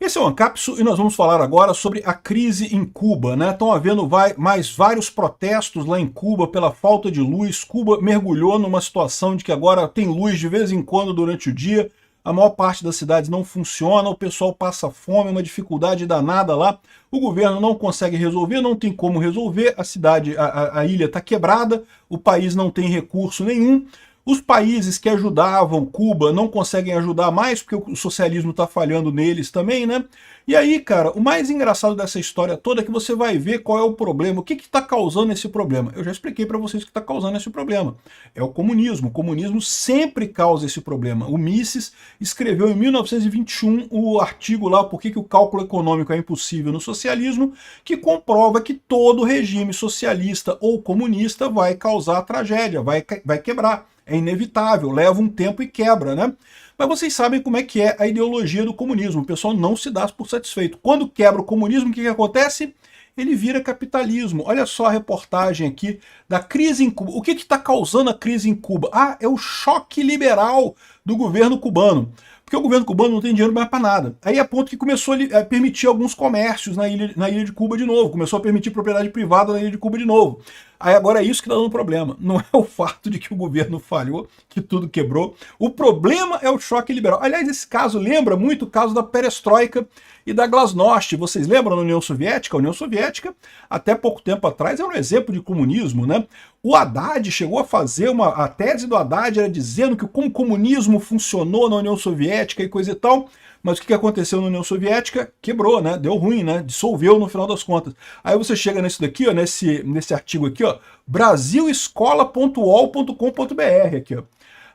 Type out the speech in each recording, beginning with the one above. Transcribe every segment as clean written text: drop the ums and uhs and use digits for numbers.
Esse é o Ancapsu e nós vamos falar agora sobre a crise em Cuba, né? Estão havendo mais vários protestos lá em Cuba pela falta de luz. Cuba mergulhou numa situação de que agora tem luz de vez em quando durante o dia. A maior parte das cidades não funciona, o pessoal passa fome, uma dificuldade danada lá. O governo não consegue resolver, não tem como resolver, a cidade, a ilha está quebrada, o país não tem recurso nenhum. Os países que ajudavam Cuba não conseguem ajudar mais, porque o socialismo está falhando neles também, né? E aí, cara, o mais engraçado dessa história toda é que você vai ver qual é o problema, o que está causando esse problema. Eu já expliquei para vocês o que está causando esse problema. É o comunismo. O comunismo sempre causa esse problema. O Mises escreveu em 1921 o artigo lá, Por que o cálculo econômico é impossível no socialismo, que comprova que todo regime socialista ou comunista vai causar tragédia, vai quebrar. É inevitável, leva um tempo e quebra, né? Mas vocês sabem como é que é a ideologia do comunismo. O pessoal não se dá por satisfeito. Quando quebra o comunismo, o que acontece? Ele vira capitalismo. Olha só a reportagem aqui da crise em Cuba. O que está causando a crise em Cuba? Ah, é o choque liberal do governo cubano. Porque o governo cubano não tem dinheiro mais para nada. Aí a ponto que começou a permitir alguns comércios na ilha de Cuba de novo. Começou a permitir propriedade privada na ilha de Cuba de novo. Aí agora é isso que está dando problema. Não é o fato de que o governo falhou, que tudo quebrou. O problema é o choque liberal. Aliás, esse caso lembra muito o caso da perestroika e da glasnost. Vocês lembram da União Soviética? A União Soviética, até pouco tempo atrás, era um exemplo de comunismo, né? O Haddad chegou a fazer a tese do Haddad era dizendo que como o comunismo funcionou na União Soviética e coisa e tal, mas o que aconteceu na União Soviética? Quebrou, né? Deu ruim, né? Dissolveu no final das contas. Aí você chega nesse daqui, ó, nesse artigo aqui, ó, brasilescola.ol.com.br aqui, ó.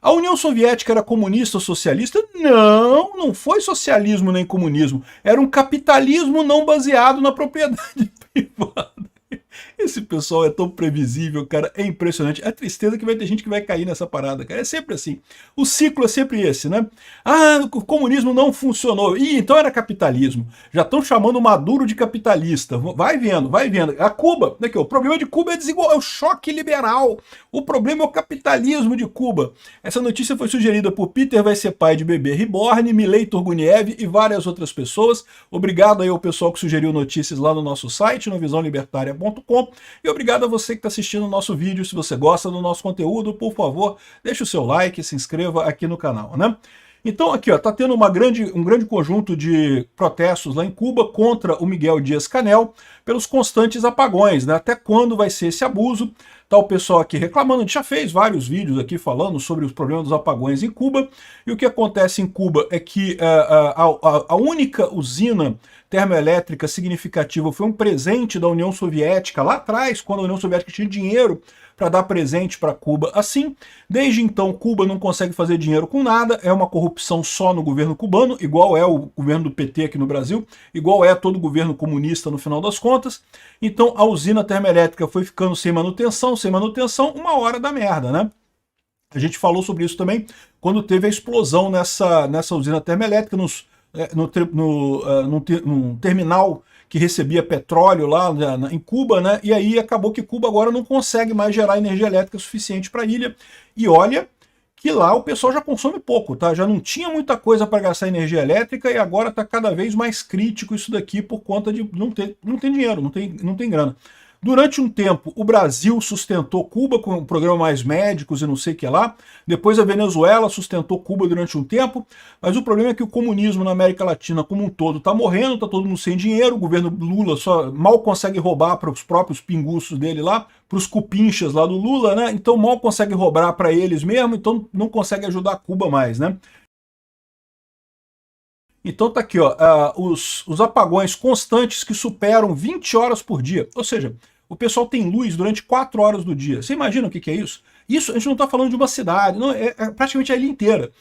A União Soviética era comunista ou socialista? Não, não foi socialismo nem comunismo. Era um capitalismo não baseado na propriedade privada. Esse pessoal é tão previsível, cara, é impressionante. É a tristeza que vai ter gente que vai cair nessa parada, cara. É sempre assim. O ciclo é sempre esse, né? Ah, o comunismo não funcionou. Ih, então era capitalismo. Já estão chamando o Maduro de capitalista. Vai vendo, vai vendo. A Cuba, aqui, o problema de Cuba é desigual, é o choque liberal. O problema é o capitalismo de Cuba. Essa notícia foi sugerida por Peter Vai Ser Pai de Bebê Reborn, Milei Turguniev e várias outras pessoas. Obrigado aí ao pessoal que sugeriu notícias lá no nosso site, no visãolibertaria.com. E obrigado a você que está assistindo o nosso vídeo. Se você gosta do nosso conteúdo, por favor, deixe o seu like e se inscreva aqui no canal, né? Então aqui, ó, tá tendo um grande conjunto de protestos lá em Cuba contra o Miguel Dias-Canel pelos constantes apagões, né? Até quando vai ser esse abuso? Tá o pessoal aqui reclamando, a gente já fez vários vídeos aqui falando sobre os problemas dos apagões em Cuba, e o que acontece em Cuba é que a única usina termoelétrica significativa foi um presente da União Soviética lá atrás, quando a União Soviética tinha dinheiro para dar presente para Cuba assim. Desde então, Cuba não consegue fazer dinheiro com nada, é uma corrupção só no governo cubano, igual é o governo do PT aqui no Brasil, igual é todo o governo comunista no final das contas. Então a usina termoelétrica foi ficando sem manutenção, uma hora da merda, né? A gente falou sobre isso também quando teve a explosão nessa usina termoelétrica, num terminal que recebia petróleo lá em Cuba, né? E aí acabou que Cuba agora não consegue mais gerar energia elétrica suficiente para a ilha. E olha que lá o pessoal já consome pouco, tá? Já não tinha muita coisa para gastar energia elétrica e agora está cada vez mais crítico isso daqui por conta de não tem dinheiro, não tem grana. Durante um tempo, o Brasil sustentou Cuba com o programa Mais Médicos e não sei o que lá. Depois a Venezuela sustentou Cuba durante um tempo. Mas o problema é que o comunismo na América Latina como um todo está morrendo, está todo mundo sem dinheiro. O governo Lula só mal consegue roubar para os próprios pinguços dele lá, para os cupinchas lá do Lula, né? Então mal consegue roubar para eles mesmo, então não consegue ajudar Cuba mais, né? Então tá aqui, ó, os apagões constantes que superam 20 horas por dia. Ou seja, o pessoal tem luz durante 4 horas do dia. Você imagina o que é isso? Isso a gente não está falando de uma cidade, não, é praticamente a ilha inteira.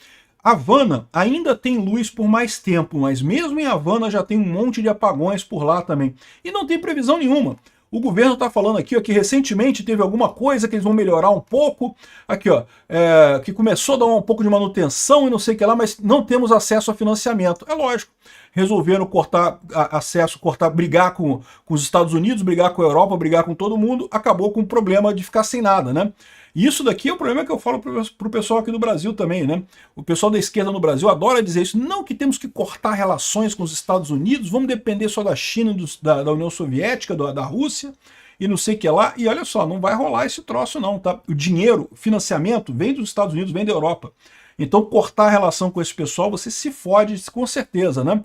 Havana ainda tem luz por mais tempo, mas mesmo em Havana já tem um monte de apagões por lá também. E não tem previsão nenhuma. O governo está falando aqui ó, que recentemente teve alguma coisa que eles vão melhorar um pouco, aqui ó, que começou a dar um pouco de manutenção e não sei o que lá, mas não temos acesso a financiamento. É lógico, resolveram cortar acesso, brigar com os Estados Unidos, brigar com a Europa, brigar com todo mundo, acabou com o problema de ficar sem nada, né? E isso daqui é o problema que eu falo pro pessoal aqui do Brasil também, né? O pessoal da esquerda no Brasil adora dizer isso, não que temos que cortar relações com os Estados Unidos, vamos depender só da China, da União Soviética, da Rússia, e não sei o que lá, e olha só, não vai rolar esse troço não, tá? O dinheiro, o financiamento vem dos Estados Unidos, vem da Europa. Então cortar a relação com esse pessoal, você se fode com certeza, né?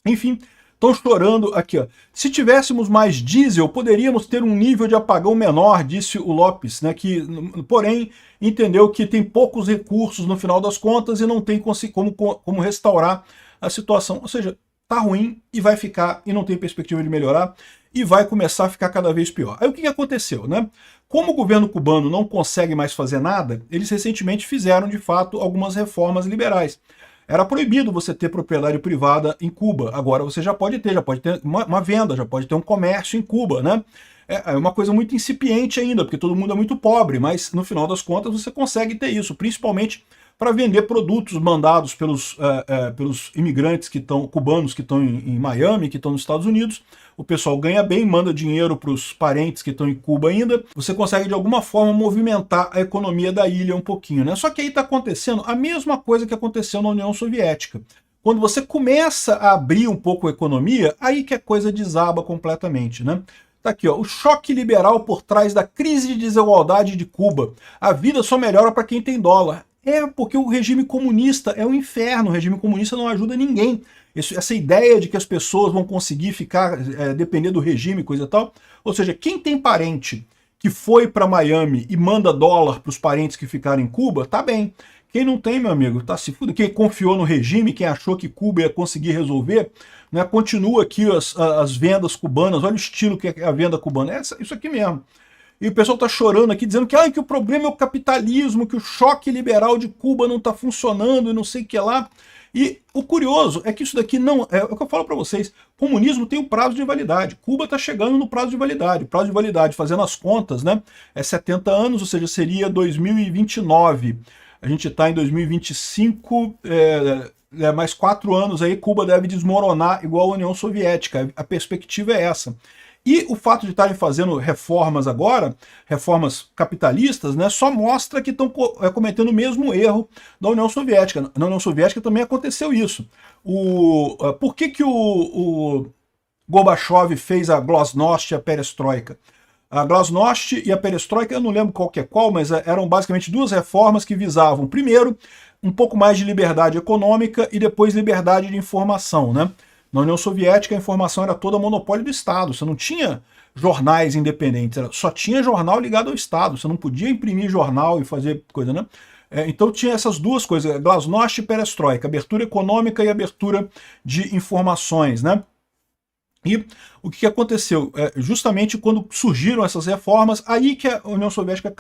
Enfim, estão chorando aqui, ó. Se tivéssemos mais diesel, poderíamos ter um nível de apagão menor, disse o Lopes, né? Que, porém, entendeu que tem poucos recursos no final das contas e não tem como restaurar a situação. Ou seja, tá ruim e vai ficar, e não tem perspectiva de melhorar, e vai começar a ficar cada vez pior. Aí o que aconteceu, né? Como o governo cubano não consegue mais fazer nada, eles recentemente fizeram, de fato, algumas reformas liberais. Era proibido você ter propriedade privada em Cuba. Agora você já pode ter uma venda, já pode ter um comércio em Cuba, né? É uma coisa muito incipiente ainda, porque todo mundo é muito pobre, mas no final das contas você consegue ter isso, principalmente para vender produtos mandados pelos imigrantes cubanos que estão em Miami, que estão nos Estados Unidos. O pessoal ganha bem, manda dinheiro para os parentes que estão em Cuba ainda. Você consegue de alguma forma movimentar a economia da ilha um pouquinho, né? Só que aí está acontecendo a mesma coisa que aconteceu na União Soviética. Quando você começa a abrir um pouco a economia, aí que a coisa desaba completamente, né? Tá aqui, ó, o choque liberal por trás da crise de desigualdade de Cuba. A vida só melhora para quem tem dólar. É porque o regime comunista é um inferno, o regime comunista não ajuda ninguém. Essa ideia de que as pessoas vão conseguir ficar, depender do regime, coisa e tal. Ou seja, quem tem parente que foi para Miami e manda dólar para os parentes que ficaram em Cuba, tá bem. Quem não tem, meu amigo, tá se fudendo. Quem confiou no regime, quem achou que Cuba ia conseguir resolver, né, continua aqui as vendas cubanas, olha o estilo que é a venda cubana. É isso aqui mesmo. E o pessoal está chorando aqui, dizendo que o problema é o capitalismo, que o choque liberal de Cuba não está funcionando e não sei o que lá. E o curioso é que isso daqui não... É o que eu falo para vocês. Comunismo tem um prazo de validade. Cuba está chegando no prazo de validade. Prazo de validade, fazendo as contas, né? É 70 anos, ou seja, seria 2029. A gente está em 2025, mais 4 anos aí, Cuba deve desmoronar igual a União Soviética. A perspectiva é essa. E o fato de estarem fazendo reformas agora, reformas capitalistas, né, só mostra que estão cometendo o mesmo erro da União Soviética. Na União Soviética também aconteceu isso. Por que o Gorbachev fez a Glasnost e a Perestroika? A Glasnost e a Perestroika, eu não lembro qual que é qual, mas eram basicamente duas reformas que visavam, primeiro, um pouco mais de liberdade econômica e depois liberdade de informação, né? Na União Soviética, a informação era toda monopólio do Estado. Você não tinha jornais independentes, só tinha jornal ligado ao Estado. Você não podia imprimir jornal e fazer coisa, né? Então tinha essas duas coisas, Glasnost e Perestroika, abertura econômica e abertura de informações, né? E o que aconteceu? Justamente quando surgiram essas reformas, aí que a União Soviética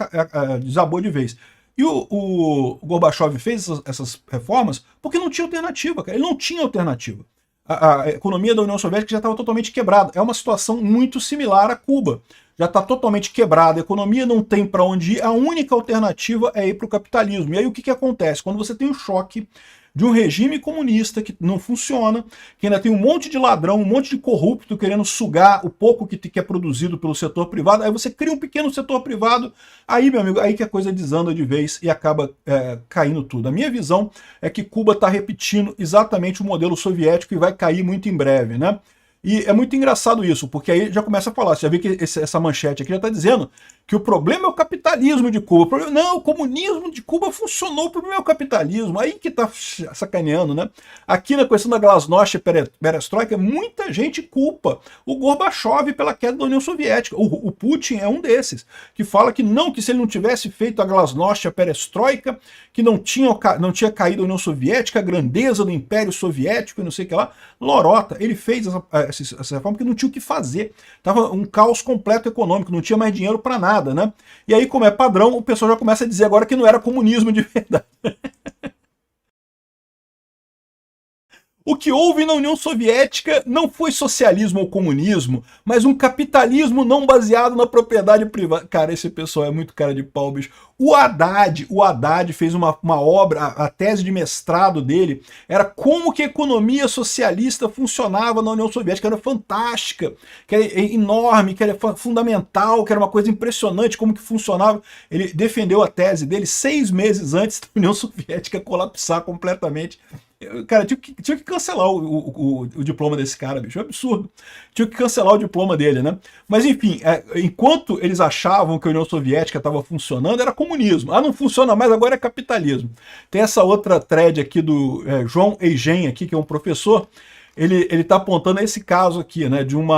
desabou de vez. E o Gorbachev fez essas reformas porque não tinha alternativa, cara. Ele não tinha alternativa. A economia da União Soviética já estava totalmente quebrada. É uma situação muito similar a Cuba. Já está totalmente quebrada, a economia não tem para onde ir, a única alternativa é ir para o capitalismo. E aí o que acontece? Quando você tem o choque de um regime comunista que não funciona, que ainda tem um monte de ladrão, um monte de corrupto querendo sugar o pouco que é produzido pelo setor privado, aí você cria um pequeno setor privado, aí, meu amigo, aí que a coisa desanda de vez e acaba caindo tudo. A minha visão é que Cuba está repetindo exatamente o modelo soviético e vai cair muito em breve, né? E é muito engraçado isso, porque aí já começa a falar, você já viu que essa manchete aqui já está dizendo que o problema é o capitalismo de Cuba. Não, o comunismo de Cuba funcionou, o problema é o capitalismo. Aí que tá sacaneando, né? Aqui na questão da Glasnost e Perestroika, muita gente culpa o Gorbachev pela queda da União Soviética. O Putin é um desses, que fala que não, que se ele não tivesse feito a Glasnost e a Perestroika, que não tinha caído a União Soviética, a grandeza do Império Soviético e não sei o que lá. Lorota, ele fez essa reforma porque não tinha o que fazer. Tava um caos completo econômico, não tinha mais dinheiro para nada, né? E aí, como é padrão, o pessoal já começa a dizer agora que não era comunismo de verdade. O que houve na União Soviética não foi socialismo ou comunismo, mas um capitalismo não baseado na propriedade privada. Cara, esse pessoal é muito cara de pau, bicho. O Haddad fez uma obra, a tese de mestrado dele era como que a economia socialista funcionava na União Soviética. Era fantástica, que era enorme, que era fundamental, que era uma coisa impressionante como que funcionava. Ele defendeu a tese dele 6 meses antes da União Soviética colapsar completamente. Cara, tinha que cancelar o diploma desse cara, bicho. É um absurdo. Tinha que cancelar o diploma dele, né? Mas, enfim, enquanto eles achavam que a União Soviética estava funcionando, era comunismo. Ah, não funciona mais, agora é capitalismo. Tem essa outra thread aqui do João Eigen, aqui, que é um professor. Ele tá apontando esse caso aqui, né? De um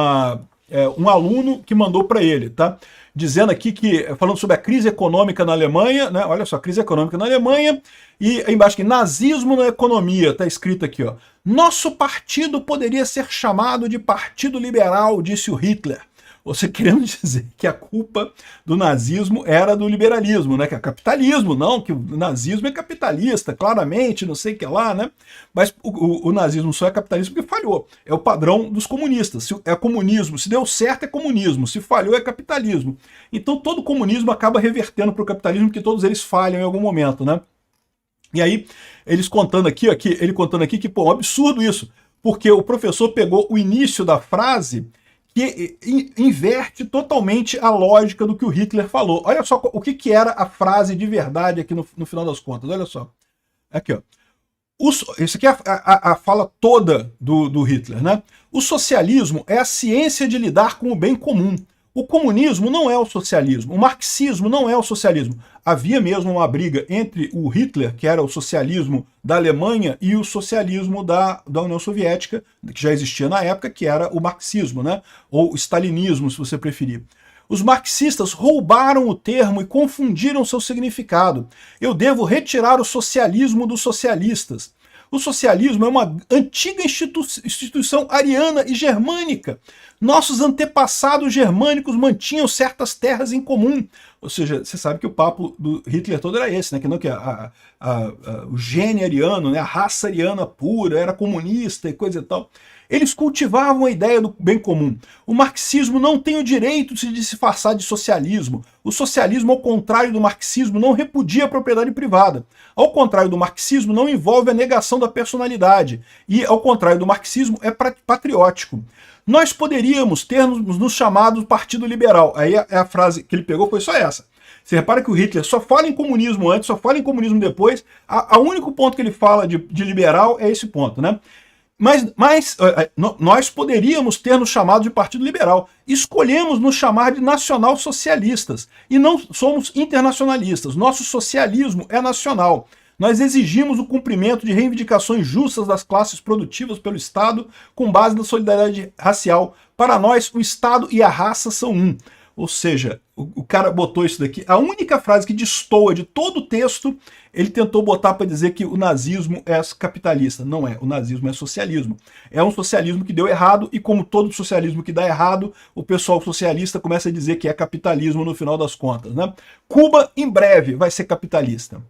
aluno que mandou para ele, tá? Dizendo aqui falando sobre a crise econômica na Alemanha, né? Olha só, crise econômica na Alemanha, e aí embaixo aqui, nazismo na economia, tá escrito aqui, ó. Nosso partido poderia ser chamado de Partido Liberal, disse o Hitler. Você querendo dizer que a culpa do nazismo era do liberalismo, né? Que é capitalismo, não, que o nazismo é capitalista, claramente, não sei o que lá, né? Mas o nazismo só é capitalista porque falhou. É o padrão dos comunistas. Se é comunismo, se deu certo é comunismo, se falhou é capitalismo. Então todo comunismo acaba revertendo para o capitalismo, porque todos eles falham em algum momento, né? E aí, ele contando aqui que, pô, é um absurdo isso, porque o professor pegou o início da frase que inverte totalmente a lógica do que o Hitler falou. Olha só o que era a frase de verdade aqui no final das contas. Olha só. Aqui, ó. Isso aqui é a fala toda do Hitler, né? O socialismo é a ciência de lidar com o bem comum. O comunismo não é o socialismo, o marxismo não é o socialismo. Havia mesmo uma briga entre o Hitler, que era o socialismo da Alemanha, e o socialismo da União Soviética, que já existia na época, que era o marxismo, né? Ou stalinismo, se você preferir. Os marxistas roubaram o termo e confundiram seu significado. Eu devo retirar o socialismo dos socialistas. O socialismo é uma antiga instituição ariana e germânica. Nossos antepassados germânicos mantinham certas terras em comum. Ou seja, você sabe que o papo do Hitler todo era esse, né? Que não que o gene ariano, né? A raça ariana pura, era comunista e coisa e tal. Eles cultivavam a ideia do bem comum. O marxismo não tem o direito de se disfarçar de socialismo. O socialismo, ao contrário do marxismo, não repudia a propriedade privada. Ao contrário do marxismo, não envolve a negação da personalidade. E, ao contrário do marxismo, é patriótico. Nós poderíamos ter nos chamado Partido Liberal. Aí a frase que ele pegou foi só essa. Você repara que o Hitler só fala em comunismo antes, só fala em comunismo depois. O único ponto que ele fala de liberal é esse ponto, né? Mas nós poderíamos ter nos chamado de Partido Liberal. Escolhemos nos chamar de nacional-socialistas. E não somos internacionalistas. Nosso socialismo é nacional. Nós exigimos o cumprimento de reivindicações justas das classes produtivas pelo Estado com base na solidariedade racial. Para nós, o Estado e a raça são um. Ou seja, o cara botou isso daqui. A única frase que destoa de todo o texto, ele tentou botar para dizer que o nazismo é capitalista. Não é. O nazismo é socialismo. É um socialismo que deu errado e, como todo socialismo que dá errado, o pessoal socialista começa a dizer que é capitalismo no final das contas, né? Cuba, em breve, vai ser capitalista.